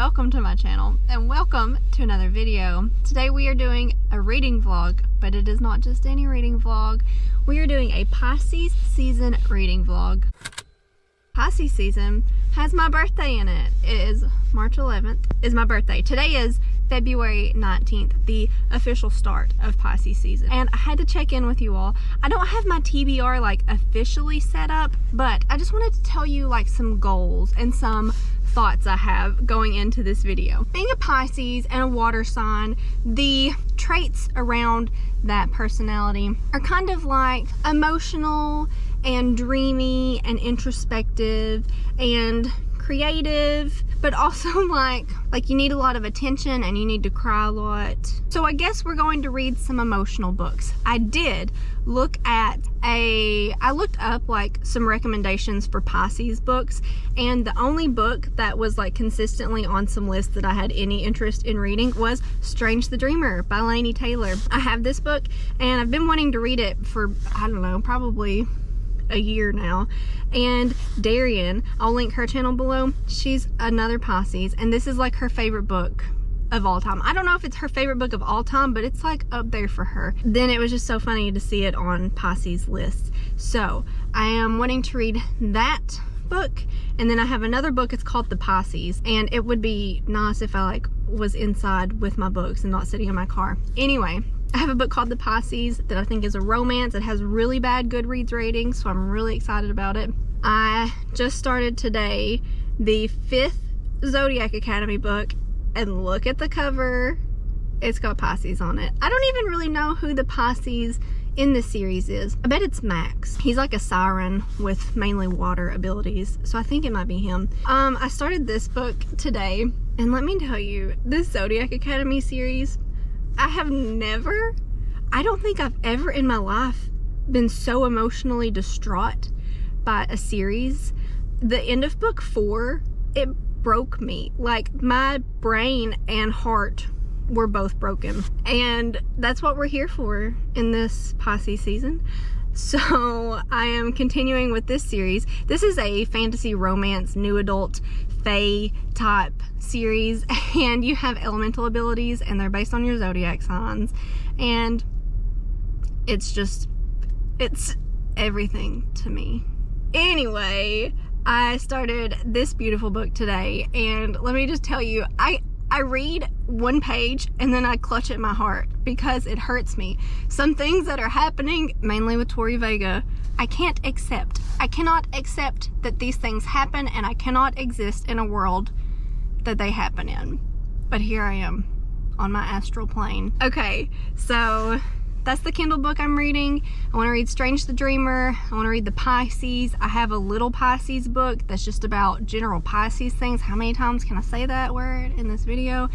welcome to my channel and welcome to another video. Today we are doing a reading vlog, but it is not just any reading vlog. We are doing a Pisces season reading vlog. Pisces season has my birthday in it. It is March 11th is my birthday. Today is February 19th, the official start of Pisces season. And I had to check in with you all. I don't have my TBR like officially set up, but I just wanted to tell you like some goals and some thoughts I have going into this video. Being a Pisces and a water sign, the traits around that personality are kind of like emotional and dreamy and introspective and creative, but also like you need a lot of attention and you need to cry a lot. So I guess we're going to read some emotional books. I did look at I looked up like some recommendations for Pisces books, and the only book that was like consistently on some lists that I had any interest in reading was Strange the Dreamer by Laini Taylor. I have this book and I've been wanting to read it for, I don't know, probably a year now. And Darian, I'll link her channel below, she's another Pisces, and this is like her favorite book of all time. I don't know if it's her favorite book of all time, but it's like up there for her. Then it was just so funny to see it on Pisces lists. So I am wanting to read that book, and then I have another book. It's called The Pisces, and it would be nice if I like was inside with my books and not sitting in my car. Anyway, I have a book called The Pisces that I think is a romance. It has really bad Goodreads ratings, so I'm really excited about it. I just started today the 5th Zodiac Academy book, and look at the cover. It's got Pisces on it. I don't even really know who the Pisces in this series is. I bet it's Max. He's like a siren with mainly water abilities, so I think it might be him. I started this book today, and let me tell you, this Zodiac Academy series, I don't think I've ever in my life been so emotionally distraught by a series. The end of book 4, it broke me. Like, my brain and heart were both broken, and that's what we're here for in this Pisces season. So I am continuing with this series. This is a fantasy romance new adult fae type series, and you have elemental abilities and they're based on your zodiac signs, and it's everything to me. Anyway, I started this beautiful book today, and let me just tell you, I read one page and then I clutch at my heart because it hurts me. Some things that are happening, mainly with Tori Vega, I can't accept. I cannot accept that these things happen, and I cannot exist in a world that they happen in. But here I am on my astral plane. Okay, so that's the Kindle book I'm reading. I want to read Strange the Dreamer. I want to read The Pisces. I have a little Pisces book that's just about general Pisces things. How many times can I say that word in this video?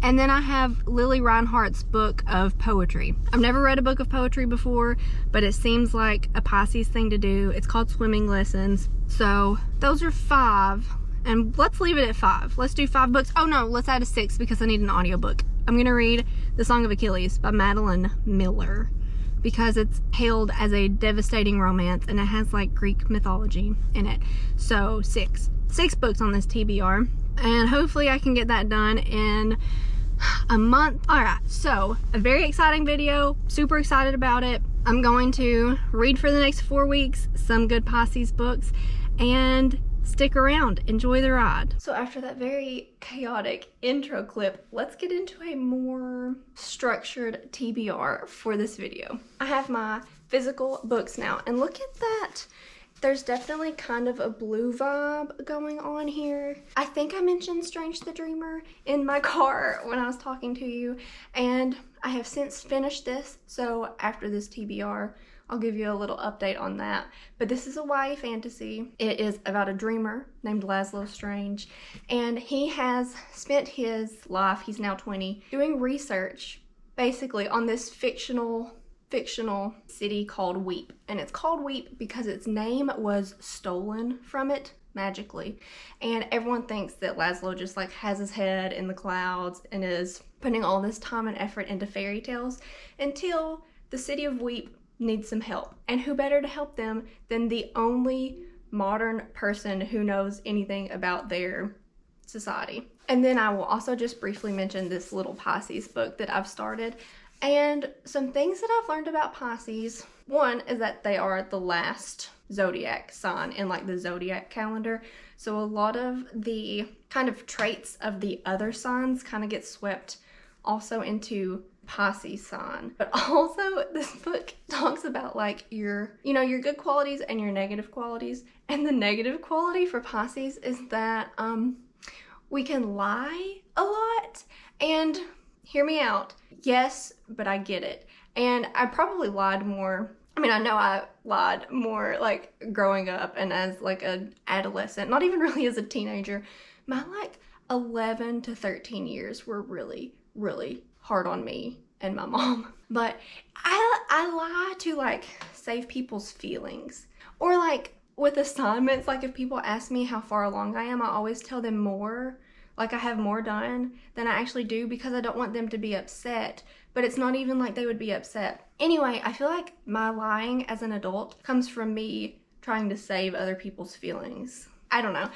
And then I have Lily Reinhart's book of poetry. I've never read a book of poetry before, but it seems like a Pisces thing to do. It's called Swimming Lessons. So those are 5, and let's leave it at 5. Let's do 5 books. Oh no, let's add a 6 because I need an audiobook. I'm gonna read The Song of Achilles by Madeline Miller because it's hailed as a devastating romance and it has like Greek mythology in it. So 6 books on this TBR, and hopefully I can get that done in a month. All right, so a very exciting video, super excited about it. I'm going to read for the next 4 weeks some good Pisces books, and stick around, enjoy the ride. So after that very chaotic intro clip, let's get into a more structured TBR for this video. I have my physical books now, and look at that. There's definitely kind of a blue vibe going on here. I think I mentioned Strange the Dreamer in my car when I was talking to you, and I have since finished this, so after this TBR, I'll give you a little update on that. But this is a YA fantasy. It is about a dreamer named Laszlo Strange, and he has spent his life, he's now 20, doing research basically on this fictional city called Weep. And it's called Weep because its name was stolen from it magically. And everyone thinks that Laszlo just like has his head in the clouds and is putting all this time and effort into fairy tales until the city of Weep needs some help. And who better to help them than the only modern person who knows anything about their society. And then I will also just briefly mention this little Pisces book that I've started. And some things that I've learned about Pisces. One is that they are the last zodiac sign in like the zodiac calendar. So a lot of the kind of traits of the other signs kind of get swept also into Pisces sign. But also this book talks about like your good qualities and your negative qualities. And the negative quality for Pisces is that we can lie a lot. And hear me out. Yes, but I get it. And I probably lied more. I mean, I know I lied more like growing up and as like an adolescent, not even really as a teenager. My like 11 to 13 years were really, really hard on me and my mom. But I lie to like save people's feelings. Or like with assignments, like if people ask me how far along I am, I always tell them more. Like I have more done than I actually do because I don't want them to be upset. But it's not even like they would be upset. Anyway, I feel like my lying as an adult comes from me trying to save other people's feelings. I don't know.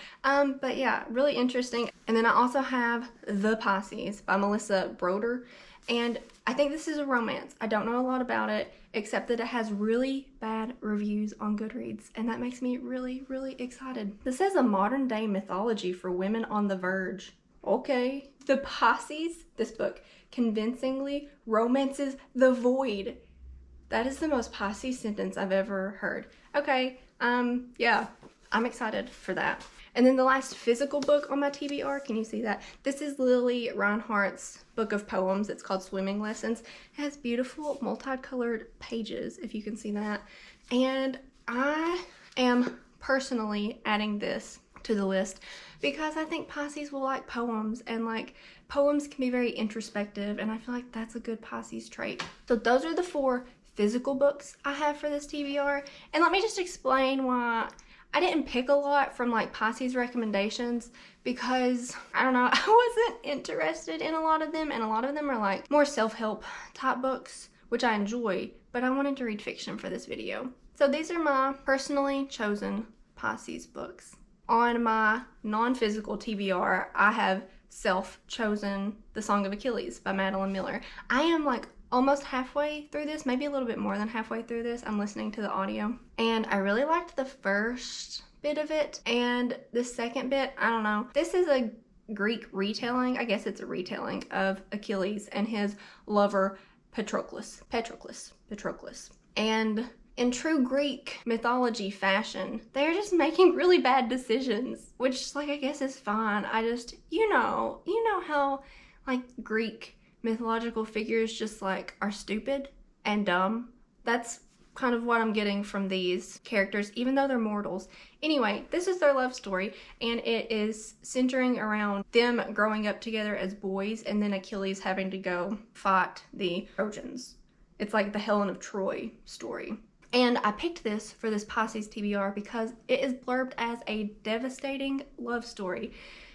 But yeah, really interesting. And then I also have The Pisces by Melissa Broder. And I think this is a romance. I don't know a lot about it, except that it has really bad reviews on Goodreads. And that makes me really, really excited. This says a modern day mythology for women on the verge. Okay. The Pisces, this book, convincingly romances the void. That is the most Pisces sentence I've ever heard. Okay, yeah, I'm excited for that. And then the last physical book on my TBR, can you see that? This is Lily Reinhardt's book of poems. It's called Swimming Lessons. It has beautiful multicolored pages, if you can see that. And I am personally adding this to the list because I think Pisces will like poems, and like poems can be very introspective, and I feel like that's a good Pisces trait. So those are the 4 physical books I have for this TBR. And let me just explain why I didn't pick a lot from like Pisces recommendations, because I don't know, I wasn't interested in a lot of them, and a lot of them are like more self-help type books, which I enjoy, but I wanted to read fiction for this video. So these are my personally chosen Pisces books. On my non-physical TBR, I have self-chosen The Song of Achilles by Madeline Miller. I am like almost halfway through this, maybe a little bit more than halfway through this. I'm listening to the audio, and I really liked the first bit of it, and the second bit, I don't know. This is a Greek retelling, I guess it's a retelling of Achilles and his lover Patroclus. And in true Greek mythology fashion, they're just making really bad decisions, which like I guess is fine. I just, you know how like Greek mythological figures just like are stupid and dumb. That's kind of what I'm getting from these characters, even though they're mortals. Anyway, this is their love story, and it is centering around them growing up together as boys, and then Achilles having to go fight the Trojans. It's like the Helen of Troy story. And I picked this for this Pisces TBR because it is blurbed as a devastating love story.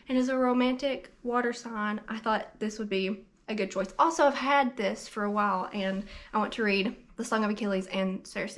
And as a romantic water sign, I thought this would be a good choice. Also, I've had this for a while, and I want to read The Song of Achilles and Circe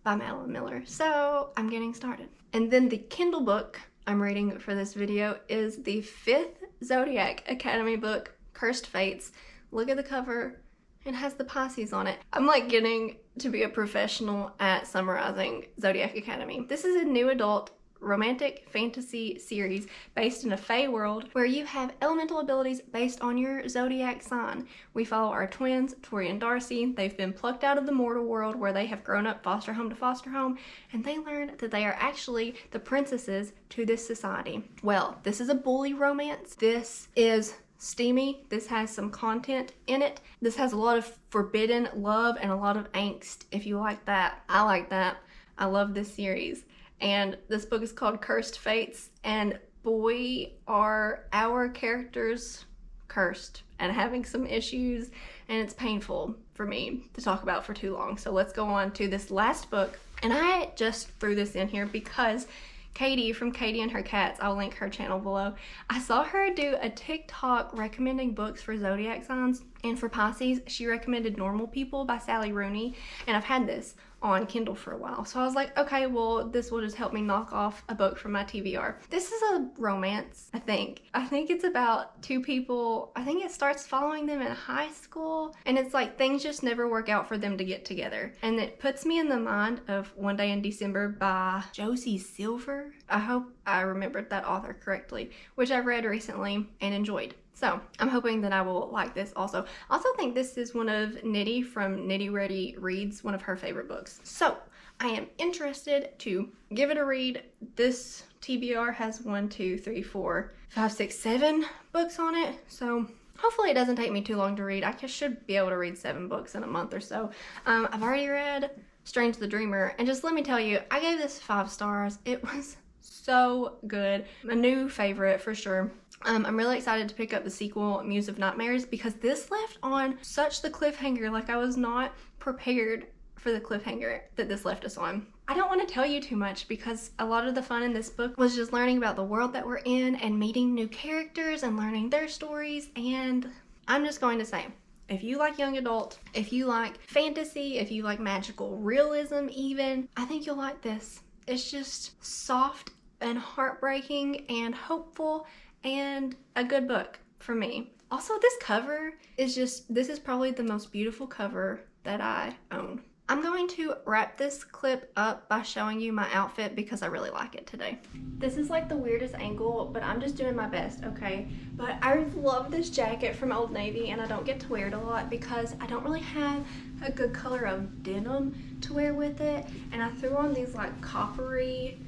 by Madeline Miller. So I'm getting started. And then the Kindle book I'm reading for this video is the 5th Zodiac Academy book, Cursed Fates. Look at the cover. It has the Pisces on it. I'm like getting to be a professional at summarizing Zodiac Academy. This is a new adult romantic fantasy series based in a fae world where you have elemental abilities based on your zodiac sign. We follow our twins, Tori and Darcy. They've been plucked out of the mortal world where they have grown up foster home to foster home, and they learn that they are actually the princesses to this society. Well, this is a bully romance. This is steamy. This has some content in it. This has a lot of forbidden love and a lot of angst, if you like that. I like that. I love this series. And this book is called Cursed Fates, and boy, are our characters cursed and having some issues, and it's painful for me to talk about for too long. So let's go on to this last book. And I just threw this in here because Katie from Katie and Her Cats, I'll link her channel below. I saw her do a TikTok recommending books for zodiac signs, and for Pisces, she recommended Normal People by Sally Rooney, and I've had this on Kindle for a while. So I was like, okay, well, this will just help me knock off a book from my TBR. This is a romance, I think. I think it's about two people. I think it starts following them in high school, and it's like things just never work out for them to get together. And it puts me in the mind of One Day in December by Josie Silver. I hope I remembered that author correctly, which I read recently and enjoyed. So I'm hoping that I will like this also. I also think this is one of Nitty from Nitty Ready Reads, one of her favorite books. So I am interested to give it a read. This TBR has 1, 2, 3, 4, 5, 6, 7 books on it. So hopefully it doesn't take me too long to read. I should be able to read 7 books in a month or so. I've already read Strange the Dreamer, and just let me tell you, I gave this 5 stars. It was so good. A new favorite for sure. I'm really excited to pick up the sequel, Muse of Nightmares, because this left on such the cliffhanger. Like, I was not prepared for the cliffhanger that this left us on. I don't want to tell you too much because a lot of the fun in this book was just learning about the world that we're in and meeting new characters and learning their stories. And I'm just going to say, if you like young adult, if you like fantasy, if you like magical realism even, I think you'll like this. It's just soft and heartbreaking and hopeful and a good book for me. Also, this cover is just, this is probably the most beautiful cover that I own. I'm going to wrap this clip up by showing you my outfit because I really like it today. This is like the weirdest angle, but I'm just doing my best, okay? But I love this jacket from Old Navy, and I don't get to wear it a lot because I don't really have a good color of denim to wear with it. And I threw on these like coppery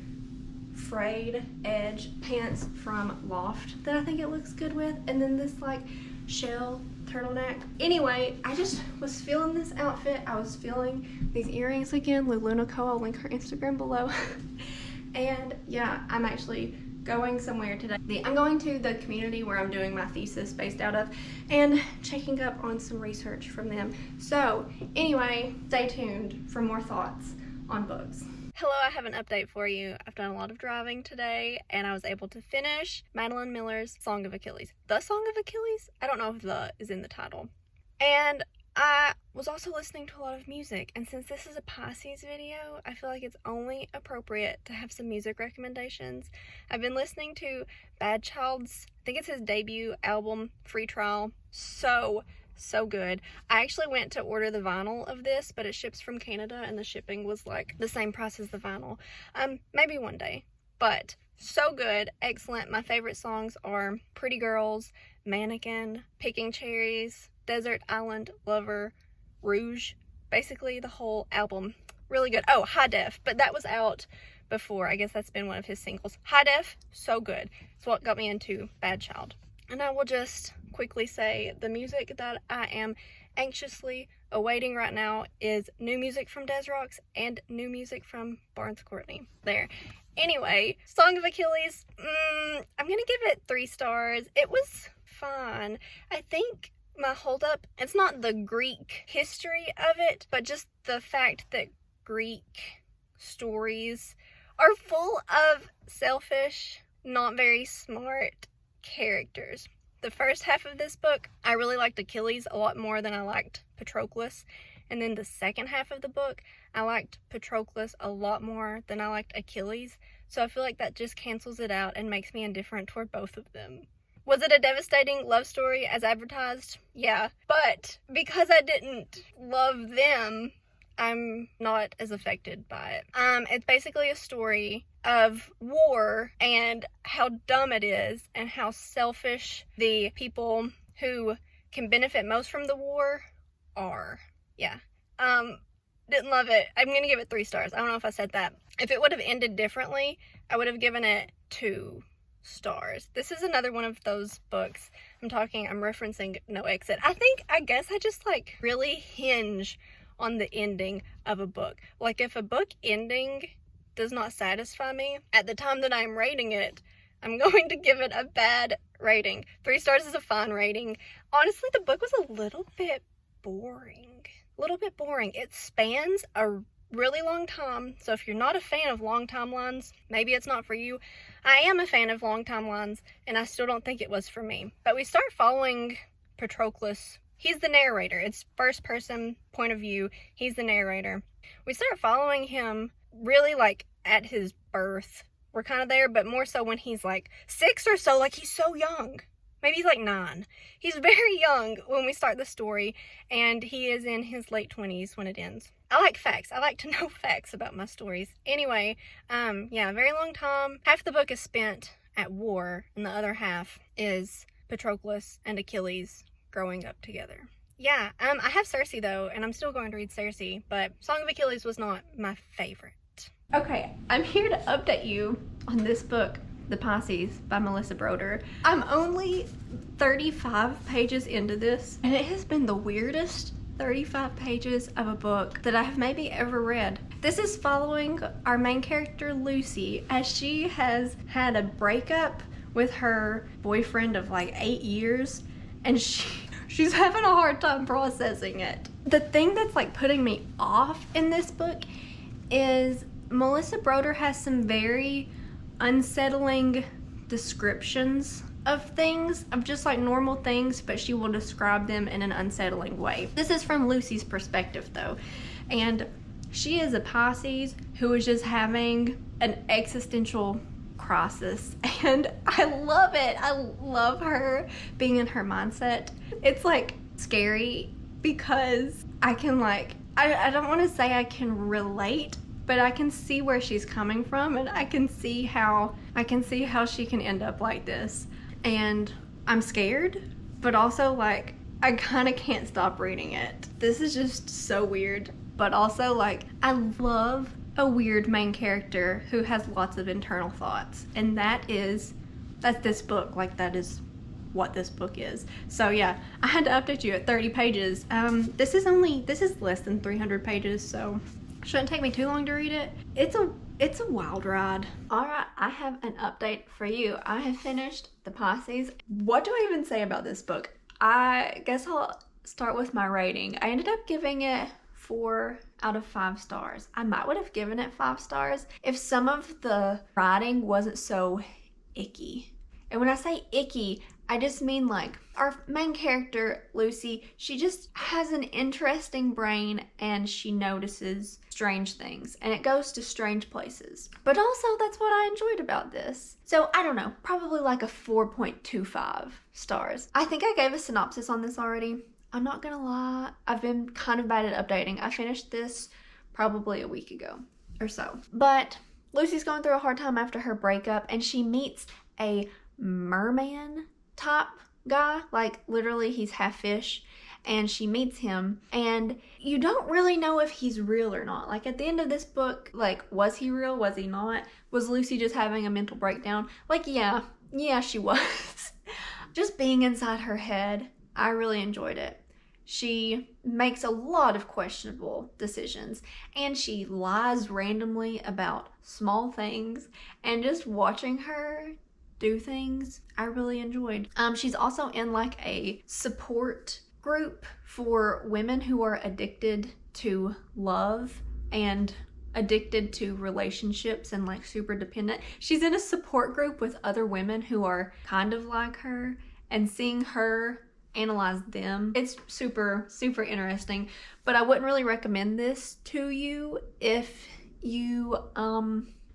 frayed edge pants from Loft that I think it looks good with, and then this like shell turtleneck. Anyway, I just was feeling this outfit. I was feeling these earrings again. Luluna Co. I'll link her Instagram below. And yeah, I'm actually going somewhere today. I'm going to the community where I'm doing my thesis based out of and checking up on some research from them. So anyway, stay tuned for more thoughts on books. Hello, I have an update for you. I've done a lot of driving today, and I was able to finish Madeline Miller's Song of Achilles. The Song of Achilles? I don't know if the is in the title. And I was also listening to a lot of music, and since this is a Pisces video, I feel like it's only appropriate to have some music recommendations. I've been listening to Bad Child's, I think it's his debut album, Free Trial. So good. I actually went to order the vinyl of this, but it ships from Canada and the shipping was like the same price as the vinyl. Maybe one day, but so good, excellent. My favorite songs are Pretty Girls, Mannequin, Picking Cherries, Desert Island Lover, Rouge, basically the whole album. Really good. Oh, High Def, but that was out before. I guess that's been one of his singles. High Def, so good. It's what got me into Bad Child. And I will just quickly say the music that I am anxiously awaiting right now is new music from Des Rocks and new music from Barnes Courtney. There. Anyway, Song of Achilles, I'm gonna give it 3 stars. It was fine. I think my holdup, it's not the Greek history of it, but just the fact that Greek stories are full of selfish, not very smart characters. The first half of this book, I really liked Achilles a lot more than I liked Patroclus. And then the second half of the book, I liked Patroclus a lot more than I liked Achilles. So I feel like that just cancels it out and makes me indifferent toward both of them. Was it a devastating love story as advertised? Yeah. But because I didn't love them, I'm not as affected by it. It's basically a story of war and how dumb it is and how selfish the people who can benefit most from the war are. Yeah. Didn't love it. I'm gonna give it 3 stars. I don't know if I said that. If it would have ended differently, I would have given it 2 stars. This is another one of those books. I'm referencing No Exit. I guess I just like really hinge on the ending of a book. Like if a book ending does not satisfy me at the time that I'm rating it, I'm going to give it a bad rating. 3 stars is a fine rating. Honestly, the book was a little bit boring. It spans a really long time, so if you're not a fan of long timelines, maybe it's not for you. I am a fan of long timelines, and I still don't think it was for me. But we start following Patroclus. He's the narrator. It's first person point of view. He's the narrator. We start following him really like at his birth. We're kind of there, but more so when he's like 6 or so, like he's so young. Maybe he's like 9. He's very young when we start the story, and he is in his late 20s when it ends. I like facts. I like to know facts about my stories. Anyway, yeah, a very long time. Half the book is spent at war, and the other half is Patroclus and Achilles growing up together. Yeah, I have Circe though, and I'm still going to read Circe, but Song of Achilles was not my favorite. Okay, I'm here to update you on this book, The Pisces by Melissa Broder. I'm only 35 pages into this, and it has been the weirdest 35 pages of a book that I have maybe ever read. This is following our main character, Lucy, as she has had a breakup with her boyfriend of like 8 years, and she's having a hard time processing it. The thing that's like putting me off in this book is Melissa Broder has some very unsettling descriptions of things, of just like normal things, but she will describe them in an unsettling way. This is from Lucy's perspective though, and she is a Pisces who is just having an existential crisis, and I love it. I love her being in her mindset. It's like scary because I can like, I don't want to say I can relate, but I can see where she's coming from, and I can see how she can end up like this. And I'm scared, but also like I kind of can't stop reading it. This is just so weird, but also like I love a weird main character who has lots of internal thoughts, and that's this book. Like that is what this book is. So yeah, I had to update you at 30 pages. This is less than 300 pages, so shouldn't take me too long to read it. It's a wild ride. All right, I have an update for you. I have finished The Pisces. What do I even say about this book? I guess I'll start with my rating. I ended up giving it 4 out of 5 stars. I might would have given it 5 stars if some of the writing wasn't so icky. And when I say icky, I just mean like our main character, Lucy, she just has an interesting brain and she notices strange things and it goes to strange places. But also that's what I enjoyed about this. So I don't know, probably like a 4.25 stars. I think I gave a synopsis on this already. I'm not gonna lie, I've been kind of bad at updating. I finished this probably a week ago or so. But Lucy's going through a hard time after her breakup, and she meets a merman type guy, like literally he's half fish, and she meets him, and you don't really know if he's real or not. Like at the end of this book, like was he real, was he not? Was Lucy just having a mental breakdown? Like yeah she was. Just being inside her head, I really enjoyed it. She makes a lot of questionable decisions, and she lies randomly about small things, and just watching her do things I really enjoyed. She's also in like a support group for women who are addicted to love and addicted to relationships and like super dependent. She's in a support group with other women who are kind of like her, and seeing her analyze them, it's super interesting. But I wouldn't really recommend this to you if you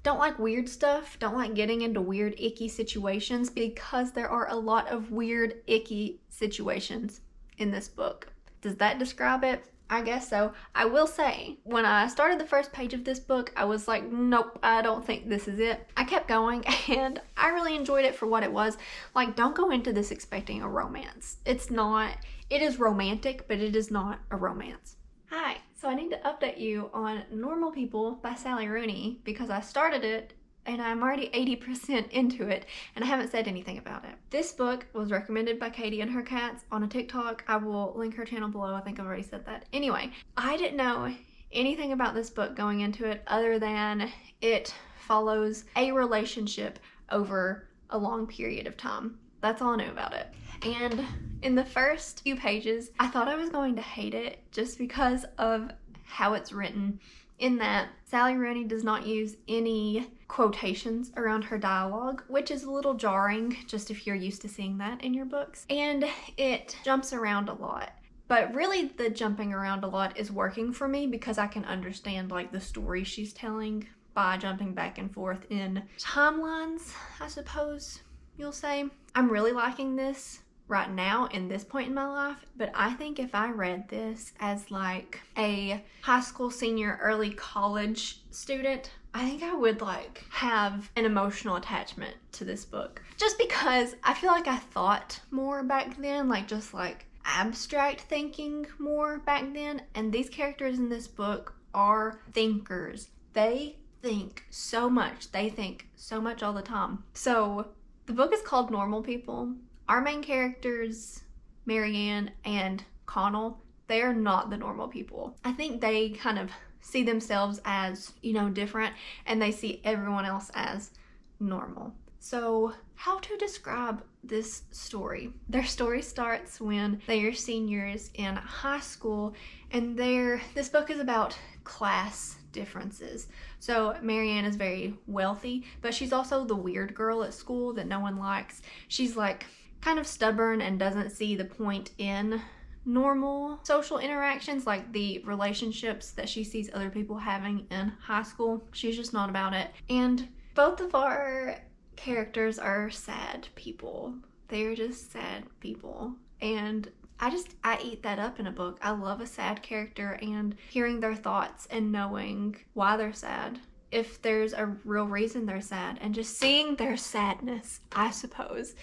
don't like weird stuff, don't like getting into weird icky situations, because there are a lot of weird icky situations in this book. Does that describe it? I guess so. I will say, when I started the first page of this book, I was like, nope, I don't think this is it. I kept going, and I really enjoyed it for what it was. Like, don't go into this expecting a romance. It's not. It is romantic, but it is not a romance. Hi, so I need to update you on Normal People by Sally Rooney, because I started it and I'm already 80% into it, and I haven't said anything about it. This book was recommended by Katie and her cats on a TikTok. I will link her channel below. I think I've already said that. Anyway, I didn't know anything about this book going into it other than it follows a relationship over a long period of time. That's all I knew about it. And in the first few pages, I thought I was going to hate it just because of how it's written, in that Sally Rooney does not use any quotations around her dialogue, which is a little jarring just if you're used to seeing that in your books. And it jumps around a lot. But really the jumping around a lot is working for me because I can understand like the story she's telling by jumping back and forth in timelines, I suppose you'll say. I'm really liking this right now in this point in my life, but I think if I read this as like a high school senior, early college student, I think I would like have an emotional attachment to this book. Just because I feel like I thought more back then, like just like abstract thinking more back then, and these characters in this book are thinkers. They think so much. They think so much all the time. So the book is called Normal People. Our main characters, Marianne and Connell, they are not the normal people. I think they kind of see themselves as, you know, different, and they see everyone else as normal. So how to describe this story? Their story starts when they are seniors in high school, and this book is about class differences. So Marianne is very wealthy, but she's also the weird girl at school that no one likes. She's like kind of stubborn and doesn't see the point in normal social interactions, like the relationships that she sees other people having in high school. She's just not about it. And both of our characters are sad people. They're just sad people. And I eat that up in a book. I love a sad character and hearing their thoughts and knowing why they're sad, if there's a real reason they're sad, and just seeing their sadness, I suppose.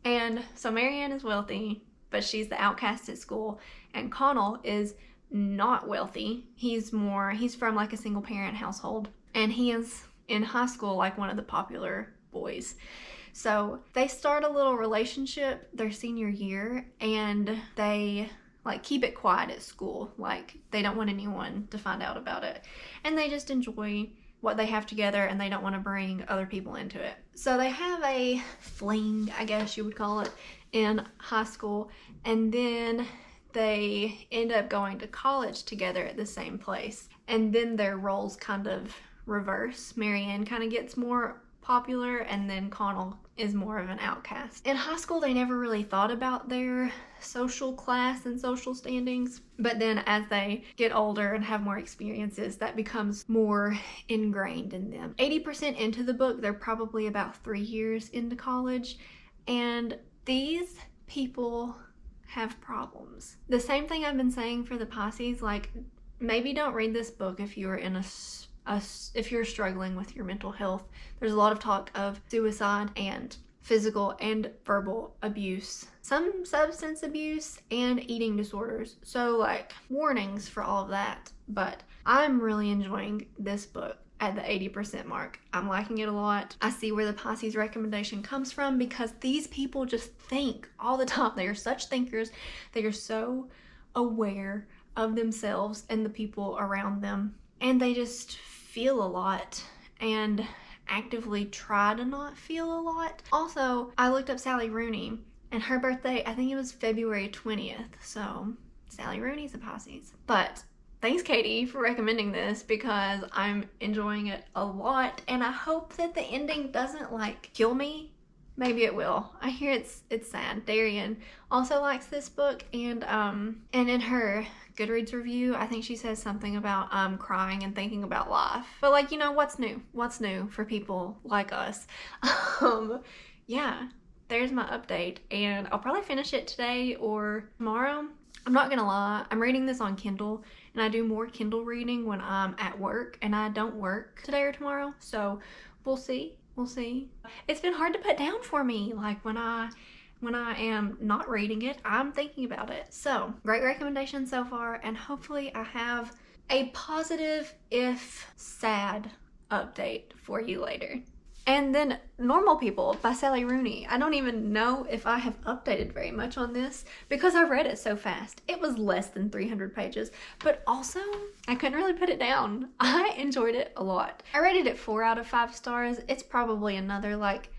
And so Marianne is wealthy, but she's the outcast at school, and Connell is not wealthy. He's from like a single parent household, and he is in high school like one of the popular boys. So they start a little relationship their senior year, and they like keep it quiet at school. Like they don't want anyone to find out about it, and they just enjoy what they have together, and they don't want to bring other people into it. So they have a fling, I guess you would call it, in high school, and then they end up going to college together at the same place. And then their roles kind of reverse. Marianne kind of gets more popular, and then Connell is more of an outcast. In high school, they never really thought about their social class and social standings, but then as they get older and have more experiences, that becomes more ingrained in them. 80% into the book, they're probably about 3 years into college, and these people have problems. The same thing I've been saying for the Pisces, like maybe don't read this book if you're in if you're struggling with your mental health. There's a lot of talk of suicide and physical and verbal abuse, some substance abuse, and eating disorders. So like warnings for all of that. But I'm really enjoying this book at the 80% mark. I'm liking it a lot. I see where the Pisces recommendation comes from, because these people just think all the time. They are such thinkers. They are so aware of themselves and the people around them, and they just feel a lot and actively try to not feel a lot. Also, I looked up Sally Rooney, and her birthday, I think it was February 20th. So Sally Rooney's a Pisces. But thanks, Katie, for recommending this, because I'm enjoying it a lot, and I hope that the ending doesn't like kill me. Maybe it will. I hear it's sad. Darian also likes this book, and in her Goodreads review, I think she says something about crying and thinking about life. But like, you know, what's new? What's new for people like us? Yeah, there's my update, and I'll probably finish it today or tomorrow. I'm not gonna lie, I'm reading this on Kindle, and I do more Kindle reading when I'm at work, and I don't work today or tomorrow, so we'll see. We'll see. It's been hard to put down for me. Like when I am not reading it, I'm thinking about it. So great recommendation so far, and hopefully I have a positive, if sad, update for you later. And then Normal People by Sally Rooney. I don't even know if I have updated very much on this because I read it so fast. It was less than 300 pages, but also I couldn't really put it down. I enjoyed it a lot. I rated it 4 out of 5 stars. It's probably another like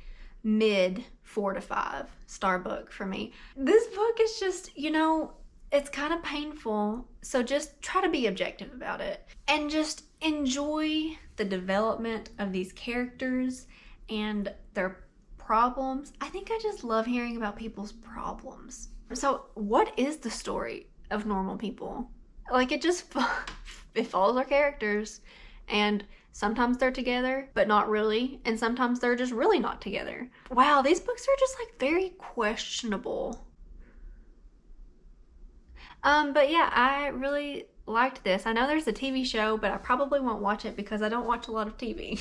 mid 4 to 5 star book for me. This book is just, you know, it's kind of painful, so just try to be objective about it and just enjoy the development of these characters and their problems. I think I just love hearing about people's problems. So what is the story of normal people. Like, it just, it follows our characters, and sometimes they're together, but not really, and sometimes they're just really not together. Wow, these books are just like very questionable. But yeah, I really liked this. I know there's a TV show, but I probably won't watch it because I don't watch a lot of TV.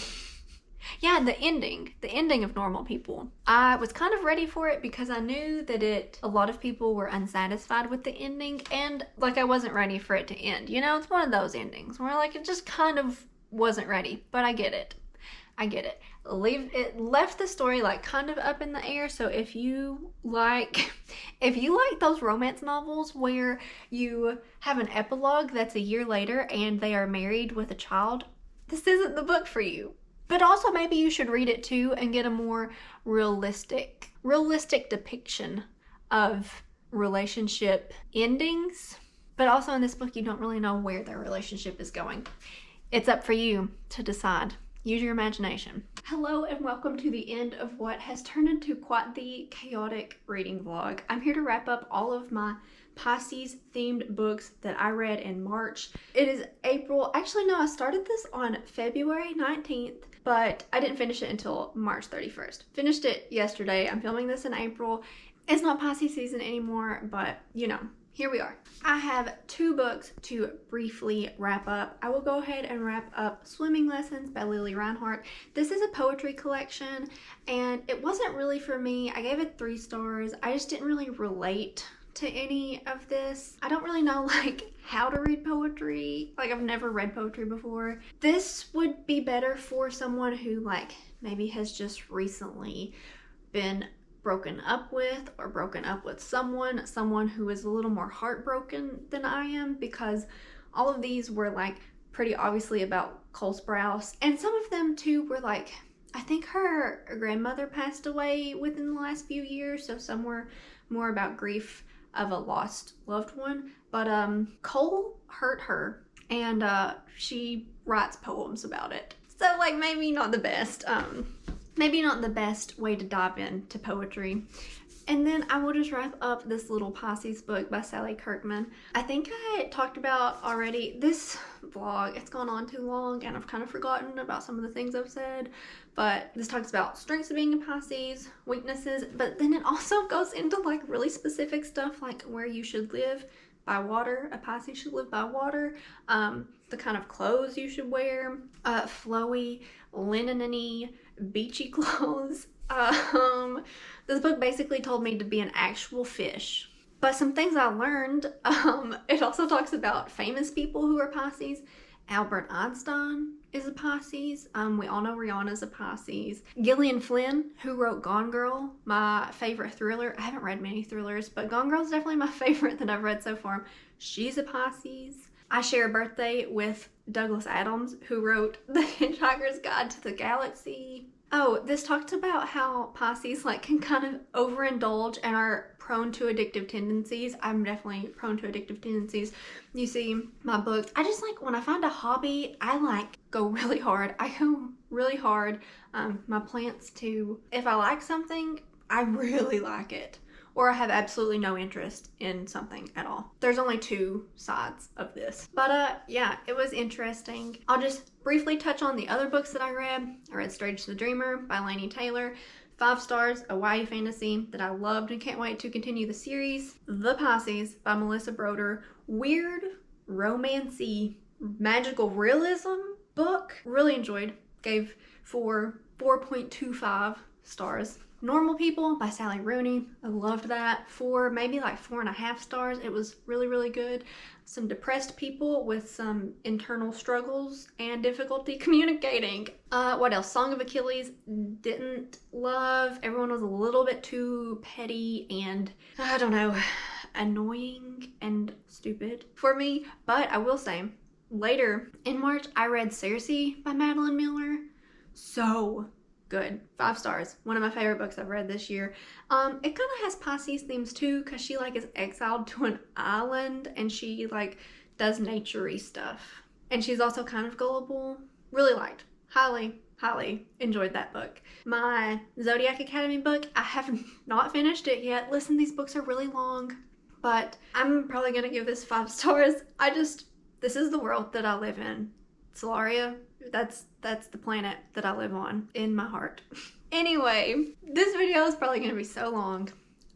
Yeah, the ending of Normal People. I was kind of ready for it because I knew that a lot of people were unsatisfied with the ending, and like I wasn't ready for it to end. You know, it's one of those endings where like it just kind of wasn't ready, but I get it. I get it. It left the story like kind of up in the air. So if you like those romance novels where you have an epilogue that's a year later and they are married with a child, this isn't the book for you. But also maybe you should read it too and get a more realistic depiction of relationship endings. But also in this book, you don't really know where their relationship is going. It's up for you to decide. Use your imagination. Hello and welcome to the end of what has turned into quite the chaotic reading vlog. I'm here to wrap up all of my Pisces themed books that I read in March. It is April. Actually, no, I started this on February 19th, but I didn't finish it until March 31st. Finished it yesterday. I'm filming this in April. It's not Pisces season anymore, but you know, here we are. I have 2 books to briefly wrap up. I will go ahead and wrap up Swimming Lessons by Lily Reinhart. This is a poetry collection and it wasn't really for me. I gave it 3 stars. I just didn't really relate to any of this. I don't really know like how to read poetry. Like, I've never read poetry before. This would be better for someone who like maybe has just recently been broken up with or broken up with someone who is a little more heartbroken than I am, because all of these were like pretty obviously about Cole Sprouse, and some of them too were like, I think her grandmother passed away within the last few years, so some were more about grief of a lost loved one. But Cole hurt her and she writes poems about it, so like maybe not the best way to dive into poetry. And then I will just wrap up this little Pisces book by Sally Kirkman. I think I talked about already this vlog. It's gone on too long and I've kind of forgotten about some of the things I've said, but this talks about strengths of being a Pisces, weaknesses, but then it also goes into like really specific stuff like where you should live by water. A Pisces should live by water. The kind of clothes you should wear, flowy, linen-y, beachy clothes. This book basically told me to be an actual fish. But some things I learned, it also talks about famous people who are Pisces. Albert Einstein is a Pisces. We all know Rihanna's a Pisces. Gillian Flynn, who wrote Gone Girl, my favorite thriller. I haven't read many thrillers, but Gone Girl is definitely my favorite that I've read so far. She's a Pisces. I share a birthday with Douglas Adams, who wrote The Hitchhiker's Guide to the Galaxy. Oh, this talked about how Pisces like can kind of overindulge and are prone to addictive tendencies. I'm definitely prone to addictive tendencies. You see, my books, I just like when I find a hobby, I like go really hard. I go really hard. My plants too. If I like something, I really like it. Or I have absolutely no interest in something at all. There's only 2 sides of this. But yeah, it was interesting. I'll just briefly touch on the other books that I read. I read Stage to the Dreamer by Laini Taylor. 5 stars, a YA fantasy that I loved and can't wait to continue the series. The Pisces by Melissa Broder. Weird, romancy, magical realism book. Really enjoyed. Gave 4.25 stars. Normal People by Sally Rooney. I loved that. Maybe like 4.5 stars. It was really, really good. Some depressed people with some internal struggles and difficulty communicating. What else? Song of Achilles, didn't love. Everyone was a little bit too petty and, I don't know, annoying and stupid for me. But I will say, later in March, I read Circe by Madeline Miller. So good. 5 stars. One of my favorite books I've read this year. It kind of has Pisces themes too, because she like is exiled to an island and she like does nature-y stuff. And she's also kind of gullible. Really liked. Highly enjoyed that book. My Zodiac Academy book, I have not finished it yet. Listen, these books are really long. but I'm probably gonna give this 5 stars. This is the world that I live in. Solaria, that's the planet that I live on in my heart. Anyway, this video is probably gonna be so long.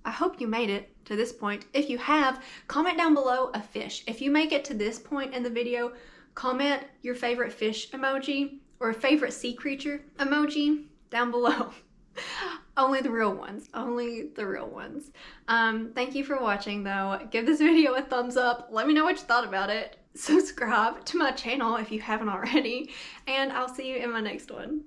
I hope you made it to this point. If you have, comment down below a fish. If you make it to this point in the video, comment your favorite fish emoji or favorite sea creature emoji down below. Only the real ones. Only the real ones. Thank you for watching though. Give this video a thumbs up. Let me know what you thought about it. Subscribe to my channel if you haven't already. And I'll see you in my next one.